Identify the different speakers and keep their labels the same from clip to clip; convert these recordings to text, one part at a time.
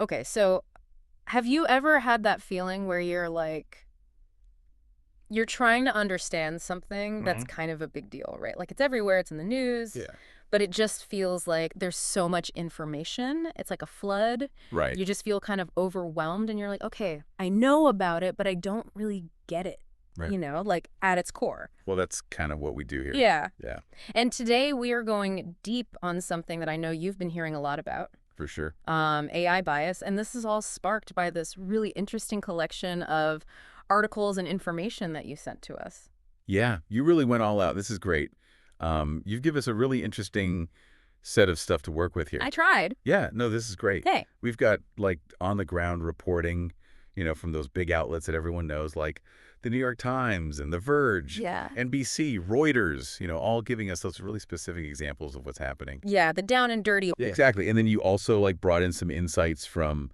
Speaker 1: Okay, so have you ever had that feeling where you're like, you're trying to understand something that's kind of a big deal, right? Like it's everywhere, it's in the news,
Speaker 2: Yeah.
Speaker 1: but it just feels like there's so much information. It's like a flood.
Speaker 2: Right.
Speaker 1: You just feel kind of overwhelmed and you're like, okay, I know about it, but I don't really get it,
Speaker 2: Right.
Speaker 1: like at its core.
Speaker 2: Well, that's kind of what we do here.
Speaker 1: Yeah.
Speaker 2: Yeah,
Speaker 1: And today we are going deep on something that I know you've been hearing a lot about.
Speaker 2: for sure.
Speaker 1: AI bias. And this is all sparked by this really interesting collection of articles and information that you sent to us.
Speaker 2: Yeah, you really went all out. This is great. You've given us a really interesting set of stuff to work with here.
Speaker 1: I tried.
Speaker 2: Yeah, no, this is great.
Speaker 1: Hey.
Speaker 2: We've got like on the ground reporting, from those big outlets that everyone knows, like the New York Times and The Verge,
Speaker 1: Yeah.
Speaker 2: NBC, Reuters, all giving us those really specific examples of what's happening.
Speaker 1: Yeah, the down and dirty.
Speaker 2: Yeah, exactly. And then you also like brought in some insights from,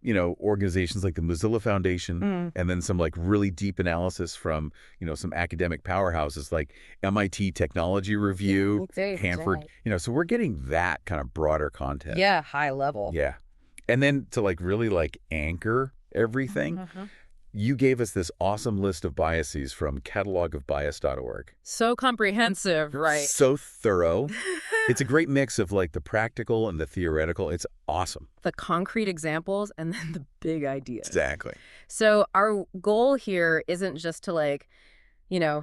Speaker 2: organizations like the Mozilla Foundation, and then some like really deep analysis from, some academic powerhouses like MIT Technology Review, Hanford, so we're getting that kind of broader content.
Speaker 1: Yeah, high level.
Speaker 2: Yeah. And then to like really like anchor everything, you gave us this awesome list of biases from catalogofbias.org.
Speaker 1: So comprehensive, right?
Speaker 2: So thorough. It's a great mix of like the practical and the theoretical. It's awesome.
Speaker 1: The concrete examples and then the big ideas.
Speaker 2: Exactly.
Speaker 1: So our goal here isn't just to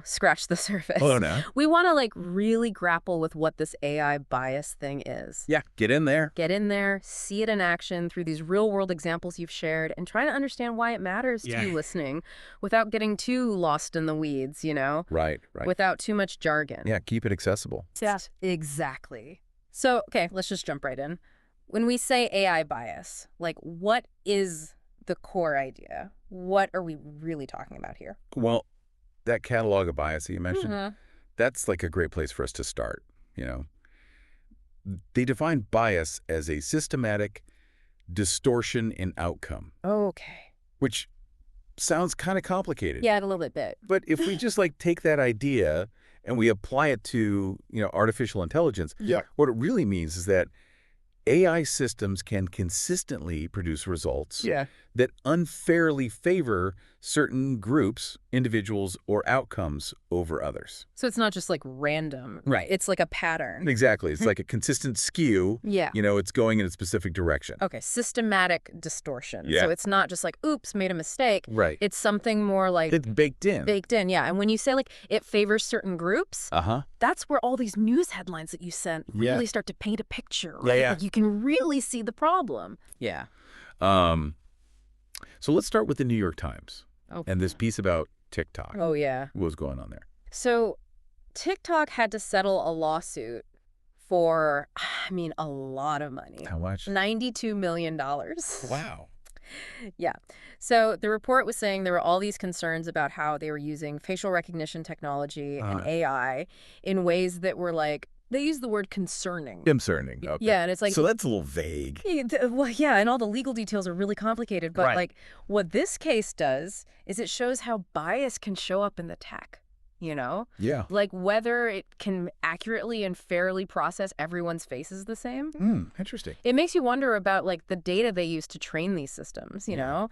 Speaker 1: scratch the surface.
Speaker 2: Oh, no.
Speaker 1: We want to really grapple with what this AI bias thing is.
Speaker 2: Yeah, get in there.
Speaker 1: Get in there, see it in action through these real world examples you've shared, and try to understand why it matters to you listening without getting too lost in the weeds,
Speaker 2: Right.
Speaker 1: without too much jargon.
Speaker 2: Yeah, keep it accessible.
Speaker 1: Yeah, exactly. So, okay, let's just jump right in. When we say AI bias, what is the core idea? What are we really talking about here?
Speaker 2: Well, that catalog of bias that you mentioned, that's like a great place for us to start, They define bias as a systematic distortion in outcome.
Speaker 1: Okay.
Speaker 2: Which sounds kind of complicated.
Speaker 1: Yeah, a little bit.
Speaker 2: But if we just take that idea and we apply it to, artificial intelligence, what it really means is that AI systems can consistently produce results that unfairly favor certain groups, individuals, or outcomes over others.
Speaker 1: So it's not just random.
Speaker 2: Right.
Speaker 1: It's like a pattern.
Speaker 2: Exactly. It's like a consistent skew.
Speaker 1: Yeah.
Speaker 2: It's going in a specific direction.
Speaker 1: Okay, systematic distortion.
Speaker 2: Yeah.
Speaker 1: So it's not just oops, made a mistake.
Speaker 2: Right.
Speaker 1: It's something more
Speaker 2: It's baked in.
Speaker 1: Baked in, yeah. And when you say it favors certain groups, that's where all these news headlines that you sent really start to paint a picture, right?
Speaker 2: Yeah.
Speaker 1: You can really see the problem. Yeah.
Speaker 2: So let's start with the New York Times
Speaker 1: Okay.
Speaker 2: and this piece about TikTok.
Speaker 1: Oh, yeah.
Speaker 2: What was going on there?
Speaker 1: So TikTok had to settle a lawsuit for, a lot of money.
Speaker 2: How much?
Speaker 1: $92 million.
Speaker 2: Wow.
Speaker 1: Yeah. So the report was saying there were all these concerns about how they were using facial recognition technology and AI in ways that were they use the word concerning.
Speaker 2: Concerning. Okay.
Speaker 1: Yeah, and it's
Speaker 2: So that's a little vague.
Speaker 1: Well, yeah, and all the legal details are really complicated. But
Speaker 2: Right.
Speaker 1: what this case does is it shows how bias can show up in the tech.
Speaker 2: Yeah.
Speaker 1: Whether it can accurately and fairly process everyone's faces the same.
Speaker 2: Interesting.
Speaker 1: It makes you wonder about the data they use to train these systems,
Speaker 2: Yeah.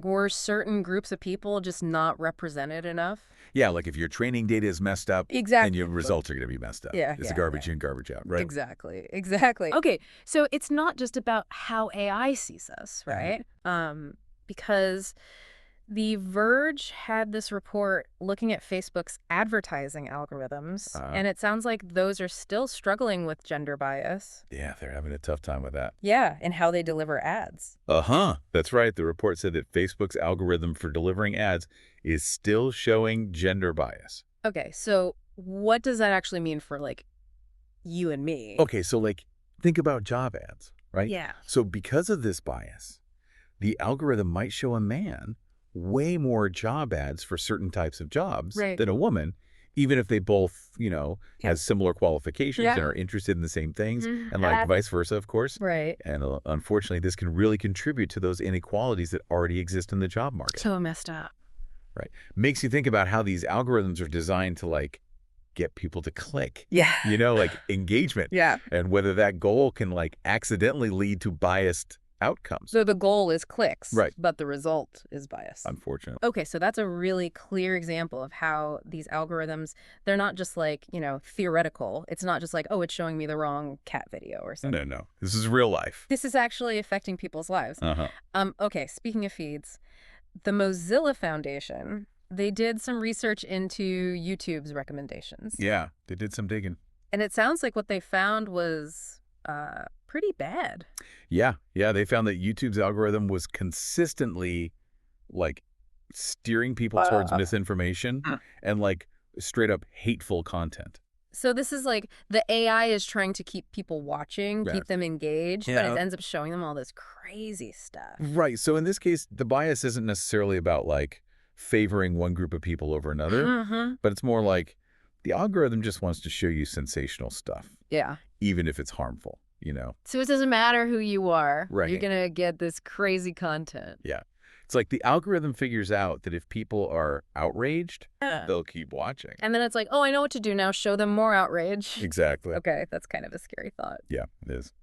Speaker 1: Were certain groups of people just not represented enough?
Speaker 2: Yeah, like if your training data is messed up,
Speaker 1: Exactly.
Speaker 2: then your results are going to be messed up.
Speaker 1: Yeah,
Speaker 2: It's
Speaker 1: yeah,
Speaker 2: a garbage in, garbage out, right?
Speaker 1: Exactly. Okay, so it's not just about how AI sees us, right? Because The Verge had this report looking at Facebook's advertising algorithms, and it sounds like those are still struggling with gender bias.
Speaker 2: Yeah, they're having a tough time with that.
Speaker 1: Yeah, and how they deliver ads.
Speaker 2: That's right. The report said that Facebook's algorithm for delivering ads is still showing gender bias.
Speaker 1: Okay, so what does that actually mean for, you and me?
Speaker 2: Okay, so, think about job ads, right?
Speaker 1: Yeah.
Speaker 2: So because of this bias, the algorithm might show a man way more job ads for certain types of jobs than a woman, even if they both, have similar qualifications and are interested in the same things, and vice versa, of course.
Speaker 1: Right.
Speaker 2: And unfortunately, this can really contribute to those inequalities that already exist in the job market.
Speaker 1: So messed up.
Speaker 2: Right. Makes you think about how these algorithms are designed to get people to click.
Speaker 1: Yeah.
Speaker 2: Engagement.
Speaker 1: Yeah.
Speaker 2: And whether that goal can accidentally lead to biased outcomes.
Speaker 1: So the goal is clicks,
Speaker 2: Right.
Speaker 1: but the result is bias.
Speaker 2: Unfortunate.
Speaker 1: Okay, so that's a really clear example of how these algorithms, they're not just like, theoretical. It's not just like, oh, it's showing me the wrong cat video or something.
Speaker 2: No. This is real life.
Speaker 1: This is actually affecting people's lives.
Speaker 2: Uh-huh.
Speaker 1: Okay, speaking of feeds, the Mozilla Foundation, they did some research into YouTube's recommendations.
Speaker 2: Yeah, they did some digging.
Speaker 1: And it sounds like what they found was pretty bad.
Speaker 2: Yeah, they found that YouTube's algorithm was consistently, like, steering people towards misinformation and, like, straight-up hateful content.
Speaker 1: So this is like the AI is trying to keep people watching, keep them engaged, but it ends up showing them all this crazy stuff.
Speaker 2: Right. So in this case, the bias isn't necessarily about, like, favoring one group of people over another, but it's more like the algorithm just wants to show you sensational stuff.
Speaker 1: Yeah.
Speaker 2: Even if it's harmful,
Speaker 1: So it doesn't matter who you are.
Speaker 2: Right.
Speaker 1: You're going to get this crazy content.
Speaker 2: Yeah. It's like the algorithm figures out that if people are outraged, they'll keep watching.
Speaker 1: And then it's like, oh, I know what to do now. Show them more outrage.
Speaker 2: Exactly.
Speaker 1: Okay, that's kind of a scary thought.
Speaker 2: Yeah, it is.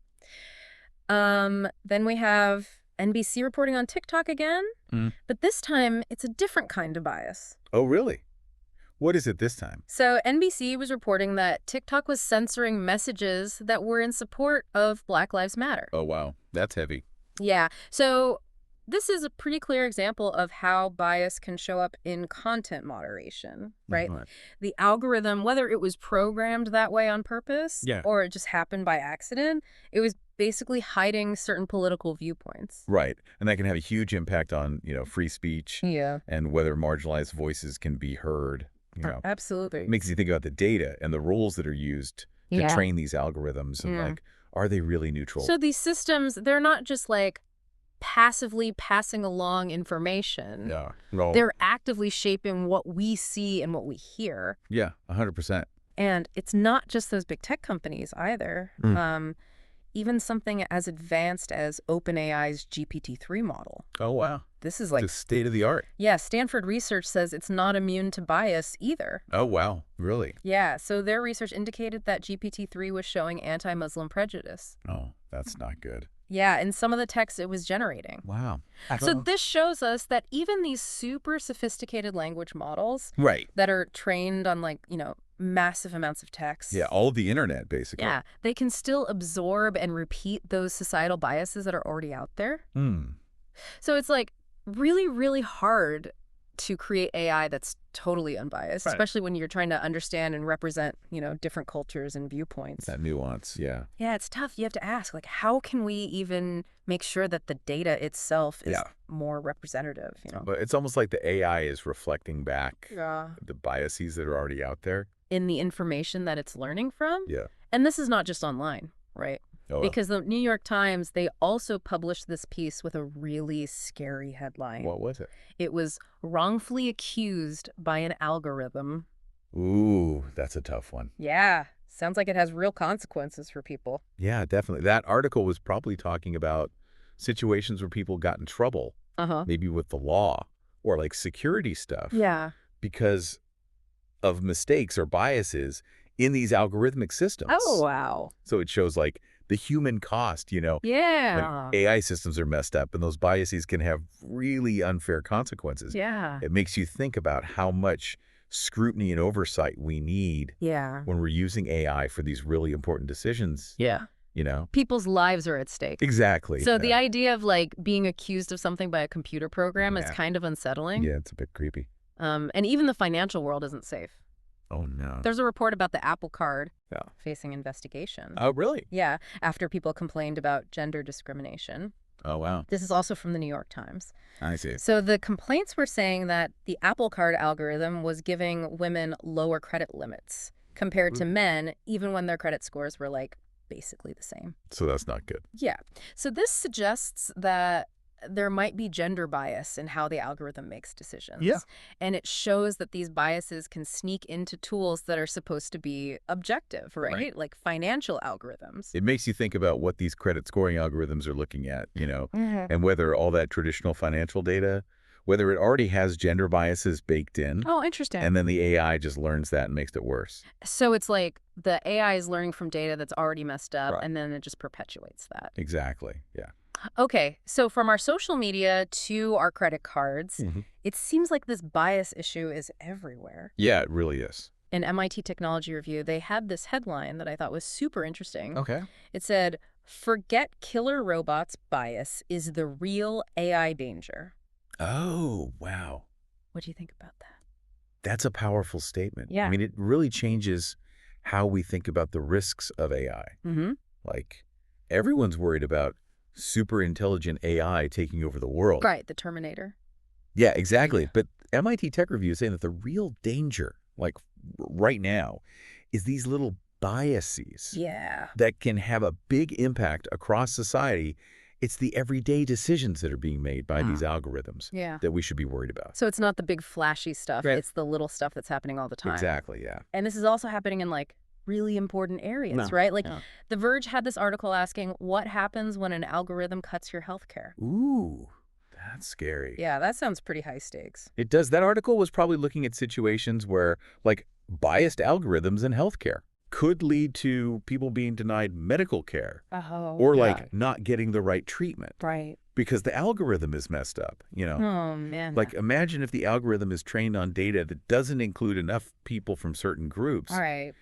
Speaker 1: Then we have NBC reporting on TikTok again. But this time, it's a different kind of bias.
Speaker 2: Oh, really? What is it this time?
Speaker 1: So NBC was reporting that TikTok was censoring messages that were in support of Black Lives Matter.
Speaker 2: Oh, wow. That's heavy.
Speaker 1: Yeah. So this is a pretty clear example of how bias can show up in content moderation, right? The algorithm, whether it was programmed that way on purpose or it just happened by accident, it was basically hiding certain political viewpoints.
Speaker 2: Right. And that can have a huge impact on, free speech and whether marginalized voices can be heard.
Speaker 1: Absolutely.
Speaker 2: It makes you think about the data and the rules that are used to train these algorithms and, like, are they really neutral?
Speaker 1: So these systems, they're not just like passively passing along information.
Speaker 2: Yeah. No.
Speaker 1: They're actively shaping what we see and what we hear.
Speaker 2: Yeah, 100%.
Speaker 1: And it's not just those big tech companies either. Even something as advanced as OpenAI's GPT-3 model.
Speaker 2: Oh, wow.
Speaker 1: This is like
Speaker 2: the state of the art.
Speaker 1: Yeah, Stanford research says it's not immune to bias either.
Speaker 2: Oh, wow. Really?
Speaker 1: Yeah, so their research indicated that GPT-3 was showing anti-Muslim prejudice.
Speaker 2: Oh, that's not good.
Speaker 1: Yeah, in some of the text it was generating.
Speaker 2: Wow.
Speaker 1: So this shows us that even these super sophisticated language models that are trained on, like, massive amounts of text.
Speaker 2: Yeah, all of the internet, basically.
Speaker 1: Yeah, they can still absorb and repeat those societal biases that are already out there. So it's like really, really hard to create AI that's totally unbiased, especially when you're trying to understand and represent, different cultures and viewpoints.
Speaker 2: That nuance, yeah.
Speaker 1: Yeah, it's tough. You have to ask, like, how can we even make sure that the data itself is more representative,
Speaker 2: But it's almost like the AI is reflecting back the biases that are already out there.
Speaker 1: In the information that it's learning from.
Speaker 2: Yeah.
Speaker 1: And this is not just online, right?
Speaker 2: Oh,
Speaker 1: because the New York Times, they also published this piece with a really scary headline.
Speaker 2: What was it?
Speaker 1: It was wrongfully accused by an algorithm.
Speaker 2: Ooh, that's a tough one.
Speaker 1: Yeah. Sounds like it has real consequences for people.
Speaker 2: Yeah, definitely. That article was probably talking about situations where people got in trouble, maybe with the law or like security stuff.
Speaker 1: Yeah.
Speaker 2: Because of mistakes or biases in these algorithmic systems.
Speaker 1: Oh, wow.
Speaker 2: So it shows like the human cost,
Speaker 1: Yeah.
Speaker 2: when AI systems are messed up and those biases can have really unfair consequences.
Speaker 1: Yeah.
Speaker 2: It makes you think about how much scrutiny and oversight we need when we're using AI for these really important decisions.
Speaker 1: Yeah. People's lives are at stake.
Speaker 2: Exactly.
Speaker 1: So the idea of like being accused of something by a computer program is kind of unsettling.
Speaker 2: Yeah, it's a bit creepy.
Speaker 1: And even the financial world isn't safe.
Speaker 2: Oh, no.
Speaker 1: There's a report about the Apple Card facing investigation.
Speaker 2: Oh, really?
Speaker 1: Yeah, after people complained about gender discrimination.
Speaker 2: Oh, wow.
Speaker 1: This is also from the New York Times.
Speaker 2: I see.
Speaker 1: So the complaints were saying that the Apple Card algorithm was giving women lower credit limits compared to men, even when their credit scores were like basically the same.
Speaker 2: So that's not good.
Speaker 1: Yeah. So this suggests that there might be gender bias in how the algorithm makes decisions.
Speaker 2: Yeah.
Speaker 1: And it shows that these biases can sneak into tools that are supposed to be objective, right? Like financial algorithms.
Speaker 2: It makes you think about what these credit scoring algorithms are looking at, and whether all that traditional financial data, whether it already has gender biases baked in.
Speaker 1: Oh, interesting.
Speaker 2: And then the AI just learns that and makes it worse.
Speaker 1: So it's like the AI is learning from data that's already messed up, and then it just perpetuates that.
Speaker 2: Exactly. Yeah.
Speaker 1: Okay, so from our social media to our credit cards,
Speaker 2: Hmm.
Speaker 1: it seems like this bias issue is everywhere.
Speaker 2: Yeah, it really is.
Speaker 1: In MIT Technology Review, they had this headline that I thought was super interesting.
Speaker 2: Okay.
Speaker 1: It said, "Forget killer robots bias is the real AI danger."
Speaker 2: Oh, wow.
Speaker 1: What do you think about that?
Speaker 2: That's a powerful statement. I
Speaker 1: Yeah.
Speaker 2: mean, it really changes how we think about the risks of AI.
Speaker 1: Mm-hmm.
Speaker 2: Like, everyone's worried about super intelligent AI taking over the world.
Speaker 1: Right, the Terminator.
Speaker 2: Yeah, exactly.
Speaker 3: Yeah.
Speaker 2: But MIT Tech Review is saying that the real danger, like right now, is these little biases
Speaker 1: Yeah.
Speaker 2: that can have a big impact across society. It's the everyday decisions that are being made by these algorithms
Speaker 1: Yeah.
Speaker 2: that we should be worried about.
Speaker 1: So it's not the big flashy stuff.
Speaker 3: Right.
Speaker 1: It's the little stuff that's happening all the time.
Speaker 2: Exactly, yeah.
Speaker 1: And this is also happening in like really important areas,
Speaker 3: No.
Speaker 1: right? Like
Speaker 3: Yeah.
Speaker 1: The Verge had this article asking what happens when an algorithm cuts your healthcare.
Speaker 2: Ooh, that's scary.
Speaker 1: Yeah, that sounds pretty high stakes.
Speaker 2: It does. That article was probably looking at situations where, like, biased algorithms in healthcare could lead to people being denied medical care
Speaker 1: Oh.
Speaker 2: or,
Speaker 3: yeah.
Speaker 2: like, not getting the right treatment
Speaker 1: Right.
Speaker 2: because the algorithm is messed up, you know?
Speaker 1: Oh, man.
Speaker 2: Like, imagine if the algorithm is trained on data that doesn't include enough people from certain groups.
Speaker 1: All right.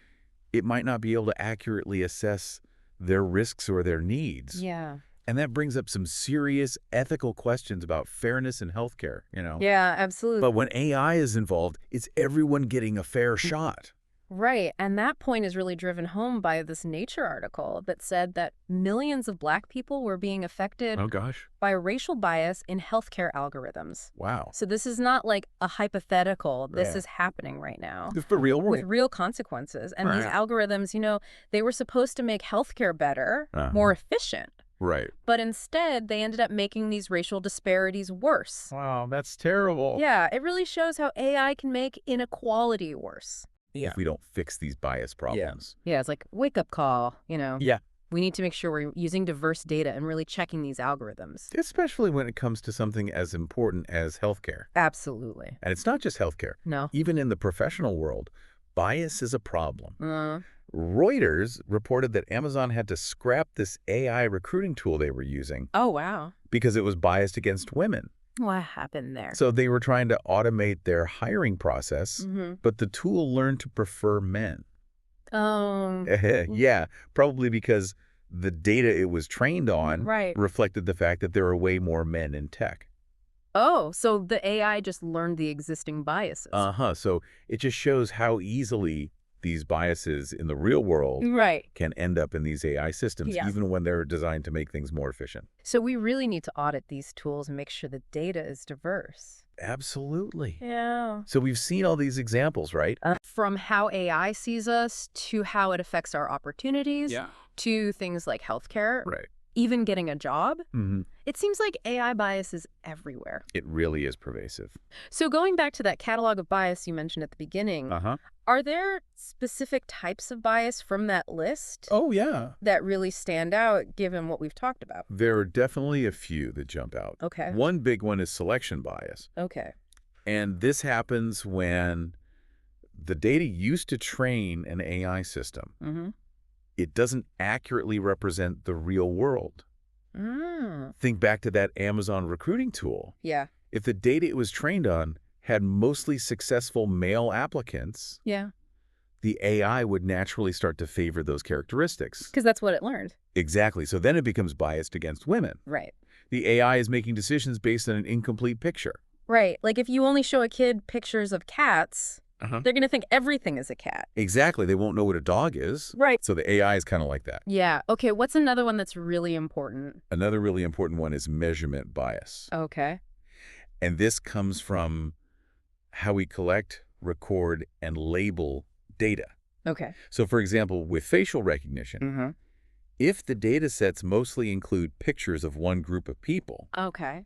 Speaker 2: It might not be able to accurately assess their risks or their needs.
Speaker 1: Yeah.
Speaker 2: And that brings up some serious ethical questions about fairness in healthcare, you know?
Speaker 1: Yeah, absolutely.
Speaker 2: But when AI is involved, it's everyone getting a fair shot.
Speaker 1: Right. And that point is really driven home by this Nature article that said that millions of Black people were being affected
Speaker 2: Oh, gosh.
Speaker 1: by racial bias in healthcare algorithms.
Speaker 2: Wow.
Speaker 1: So this is not like a hypothetical. This
Speaker 2: Yeah.
Speaker 1: is happening right now
Speaker 3: It's the real
Speaker 1: with
Speaker 3: world.
Speaker 1: real consequences. And these
Speaker 3: Right.
Speaker 1: algorithms, they were supposed to make healthcare better, more efficient.
Speaker 2: Right.
Speaker 1: But instead, they ended up making these racial disparities worse.
Speaker 3: Wow, that's terrible.
Speaker 1: Yeah, it really shows how AI can make inequality worse.
Speaker 3: Yeah.
Speaker 2: If we don't fix these bias problems.
Speaker 1: Yeah, it's like wake up call,
Speaker 3: Yeah.
Speaker 1: We need to make sure we're using diverse data and really checking these algorithms.
Speaker 2: Especially when it comes to something as important as healthcare.
Speaker 1: Absolutely.
Speaker 2: And it's not just healthcare.
Speaker 1: No.
Speaker 2: Even in the professional world, bias is a problem.
Speaker 1: Uh,
Speaker 2: Reuters reported that Amazon had to scrap this AI recruiting tool they were using
Speaker 1: oh, wow.
Speaker 2: because it was biased against women.
Speaker 1: What happened there?
Speaker 2: So they were trying to automate their hiring process, but the tool learned to prefer men. Yeah, probably because the data it was trained on
Speaker 1: Right.
Speaker 2: reflected the fact that there are way more men in tech.
Speaker 1: Oh, so the AI just learned the existing biases.
Speaker 2: So it just shows how easily these biases in the real world
Speaker 1: Right.
Speaker 2: can end up in these AI systems,
Speaker 1: Yeah.
Speaker 2: even when they're designed to make things more efficient.
Speaker 1: So we really need to audit these tools and make sure the data is diverse.
Speaker 2: Absolutely.
Speaker 1: Yeah.
Speaker 2: So we've seen all these examples, right?
Speaker 1: From how AI sees us to how it affects our opportunities
Speaker 3: Yeah.
Speaker 1: to things like healthcare,
Speaker 2: Right.
Speaker 1: even getting a job.
Speaker 2: Mm-hmm.
Speaker 1: It seems like AI bias is everywhere.
Speaker 2: It really is pervasive.
Speaker 1: So going back to that catalog of bias you mentioned at the beginning, are there specific types of bias from that list
Speaker 2: Oh, yeah.
Speaker 1: that really stand out given what we've talked about?
Speaker 2: There are definitely a few that jump out.
Speaker 1: Okay.
Speaker 2: One big one is selection bias.
Speaker 1: Okay.
Speaker 2: And this happens when the data used to train an AI system,
Speaker 1: Mm-hmm.
Speaker 2: it doesn't accurately represent the real world.
Speaker 1: Mm.
Speaker 2: Think back to that Amazon recruiting tool.
Speaker 1: Yeah.
Speaker 2: If the data it was trained on had mostly successful male applicants,
Speaker 1: Yeah.
Speaker 2: the AI would naturally start to favor those characteristics.
Speaker 1: Because that's what it learned.
Speaker 2: Exactly. So then it becomes biased against women.
Speaker 1: Right.
Speaker 2: The AI is making decisions based on an incomplete picture.
Speaker 1: Right. Like if you only show a kid pictures of cats, they're going to think everything is a cat.
Speaker 2: Exactly. They won't know what a dog is.
Speaker 1: Right.
Speaker 2: So the AI is kind of like that.
Speaker 1: Yeah. Okay. What's another one that's really important?
Speaker 2: Another really important one is measurement bias.
Speaker 1: Okay.
Speaker 2: And this comes from how we collect, record, and label data.
Speaker 1: Okay.
Speaker 2: So for example, with facial recognition,
Speaker 1: Mm-hmm.
Speaker 2: if the data sets mostly include pictures of one group of people,
Speaker 1: Okay.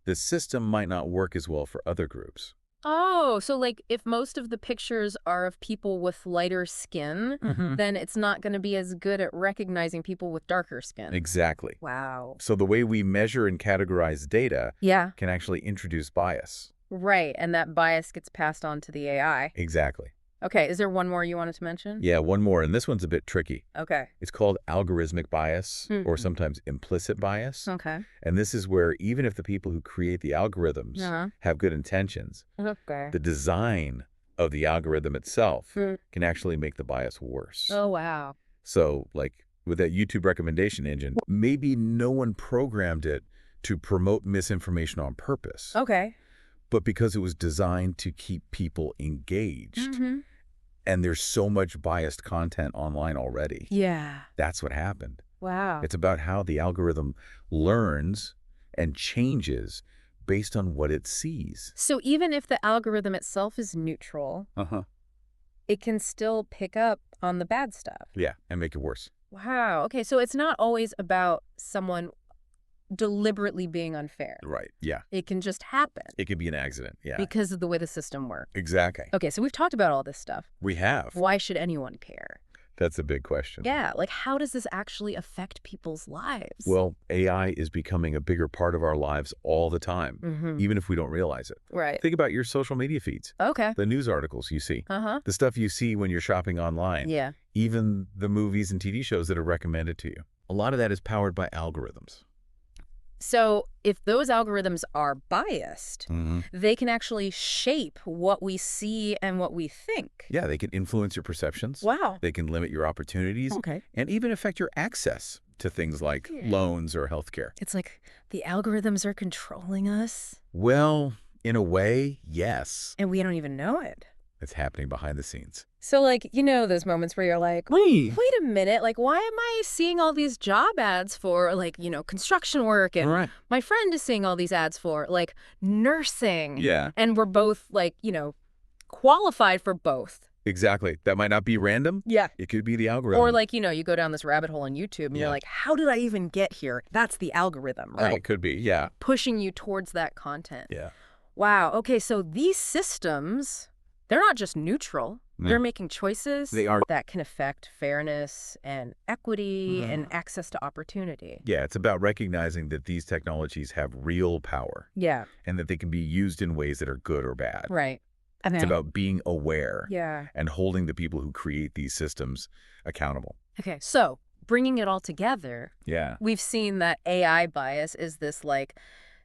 Speaker 2: the system might not work as well for other groups.
Speaker 1: Oh, so like if most of the pictures are of people with lighter skin, then it's not going to be as good at recognizing people with darker skin.
Speaker 2: Exactly.
Speaker 1: Wow.
Speaker 2: So the way we measure and categorize data
Speaker 1: Yeah.
Speaker 2: can actually introduce bias.
Speaker 1: Right. And that bias gets passed on to the AI.
Speaker 2: Exactly.
Speaker 1: Okay, is there one more you wanted to mention?
Speaker 2: Yeah, one more, and this one's a bit tricky.
Speaker 1: Okay.
Speaker 2: It's called algorithmic bias, or sometimes implicit bias.
Speaker 1: Okay.
Speaker 2: And this is where even if the people who create the algorithms have good intentions, the design of the algorithm itself can actually make the bias worse.
Speaker 1: Oh, wow.
Speaker 2: So, like with that YouTube recommendation engine, maybe no one programmed it to promote misinformation on purpose.
Speaker 1: Okay.
Speaker 2: But because it was designed to keep people engaged, and there's so much biased content online already.
Speaker 1: Yeah.
Speaker 2: That's what happened.
Speaker 1: Wow.
Speaker 2: It's about how the algorithm learns and changes based on what it sees.
Speaker 1: So even if the algorithm itself is neutral, it can still pick up on the bad stuff.
Speaker 2: Yeah, and make it worse.
Speaker 1: Wow. Okay, so it's not always about someone deliberately being unfair.
Speaker 2: Right, yeah.
Speaker 1: It can just happen.
Speaker 2: It could be an accident, yeah.
Speaker 1: Because of the way the system works.
Speaker 2: Exactly.
Speaker 1: Okay, so we've talked about all this stuff.
Speaker 2: We have.
Speaker 1: Why should anyone care?
Speaker 2: That's a big question.
Speaker 1: Yeah, like how does this actually affect people's lives?
Speaker 2: Well, AI is becoming a bigger part of our lives all the time, even if we don't realize it.
Speaker 1: Right.
Speaker 2: Think about your social media feeds.
Speaker 1: Okay.
Speaker 2: The news articles you see. The stuff you see when you're shopping online.
Speaker 1: Yeah.
Speaker 2: Even the movies and TV shows that are recommended to you. A lot of that is powered by algorithms.
Speaker 1: So if those algorithms are biased, they can actually shape what we see and what we think.
Speaker 2: Yeah, they can influence your perceptions.
Speaker 1: Wow.
Speaker 2: They can limit your opportunities.
Speaker 1: Okay.
Speaker 2: And even affect your access to things like loans or healthcare.
Speaker 1: It's like the algorithms are controlling us.
Speaker 2: Well, in a way, yes.
Speaker 1: And we don't even know it.
Speaker 2: It's happening behind the scenes.
Speaker 1: So, like, you know those moments where you're like, wait a minute, like, why am I seeing all these job ads for, like, you know, construction work? And my friend is seeing all these ads for, like, nursing.
Speaker 2: Yeah.
Speaker 1: And we're both, like, you know, qualified for both.
Speaker 2: Exactly. That might not be random.
Speaker 1: Yeah.
Speaker 2: It could be the algorithm.
Speaker 1: Or, like, you know, you go down this rabbit hole on YouTube and you're like, how did I even get here? That's the algorithm, right?
Speaker 2: Oh, it could be, yeah.
Speaker 1: Pushing you towards that content.
Speaker 2: Yeah.
Speaker 1: Wow. Okay, so these systems, they're not just neutral. They're making choices that can affect fairness and equity and access to opportunity.
Speaker 2: Yeah, it's about recognizing that these technologies have real power.
Speaker 1: Yeah.
Speaker 2: And that they can be used in ways that are good or bad.
Speaker 1: Right.
Speaker 2: It's about being aware
Speaker 1: Yeah.
Speaker 2: and holding the people who create these systems accountable.
Speaker 1: Okay, so bringing it all together, we've seen that AI bias is this, like,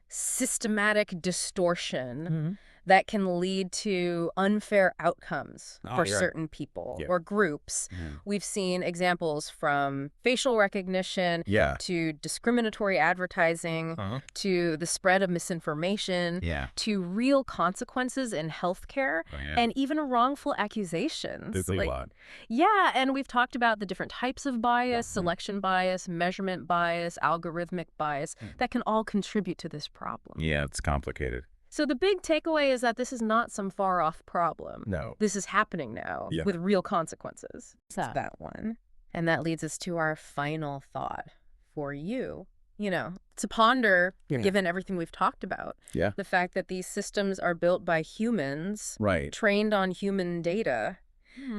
Speaker 1: systematic distortion that can lead to unfair outcomes for certain people or groups. We've seen examples from facial recognition to discriminatory advertising to the spread of misinformation to real consequences in healthcare and even wrongful accusations.
Speaker 2: There's a lot.
Speaker 1: Yeah, and we've talked about the different types of bias, selection bias, measurement bias, algorithmic bias that can all contribute to this problem.
Speaker 2: Yeah, it's complicated.
Speaker 1: So the big takeaway is that this is not some far-off problem.
Speaker 2: No.
Speaker 1: This is happening now with real consequences. That's that one. And that leads us to our final thought for you. You know, to ponder, given everything we've talked about.
Speaker 2: Yeah.
Speaker 1: The fact that these systems are built by humans, trained on human data,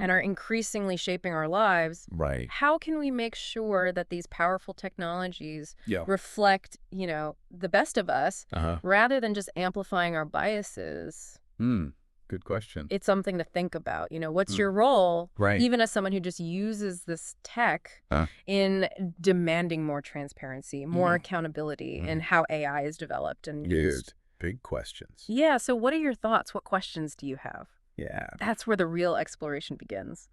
Speaker 1: and are increasingly shaping our lives.
Speaker 2: Right.
Speaker 1: How can we make sure that these powerful technologies reflect, you know, the best of us rather than just amplifying our biases?
Speaker 2: Good question.
Speaker 1: It's something to think about. You know, what's your role, even as someone who just uses this tech in demanding more transparency, more accountability in how AI is developed and used?
Speaker 2: Big questions.
Speaker 1: Yeah. So what are your thoughts? What questions do you have?
Speaker 2: Yeah.
Speaker 1: That's where the real exploration begins.